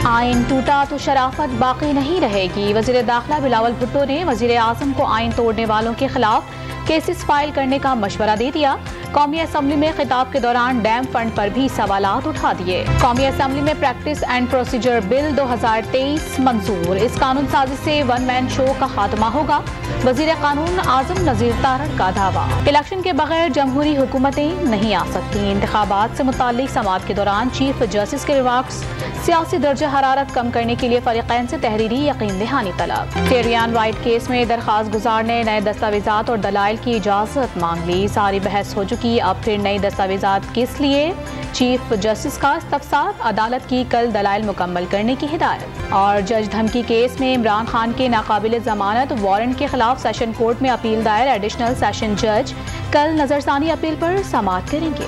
आइन टूटा तो शराफत बाकी नहीं रहेगी। वजीर दाखिला बिलावल भुट्टो ने वजीर आजम को आइन तोड़ने वालों के खिलाफ केसेस फाइल करने का मशवरा दे दिया। कौमी असम्बली में खिताब के दौरान डैम फंड पर भी सवालात उठा दिए। कौमी असम्बली में प्रैक्टिस एंड प्रोसीजर बिल 2023 मंजूर। इस कानून साजी से वन मैन शो का खात्मा होगा। वजीर कानून आजम नजीर तारड़ का दावा। इलेक्शन के बगैर जमहूरी हुकूमतें नहीं आ सकती। इंतखाबात से मुताल्लिक समाअत के दौरान चीफ जस्टिस के रिमार्क्स। सियासी दर्जा हरारत कम करने के लिए फरीकैन से तहरीरी यकीन दहानी तलब। टेरियान वाइट केस में दरखास्त गुजार ने नए दस्तावेजात और दलाइल की इजाजत मांग ली। सारी बहस हो चुकी, अब फिर नई दस्तावेजात किस लिए? चीफ जस्टिस का इस्तफसार। अदालत की कल दलाइल मुकम्मल करने की हिदायत। और जज धमकी केस में इमरान खान के नाकाबिल जमानत वारंट के खिलाफ सेशन कोर्ट में अपील दायर। एडिशनल सेशन जज कल नजरसानी अपील पर समाअत करेंगे।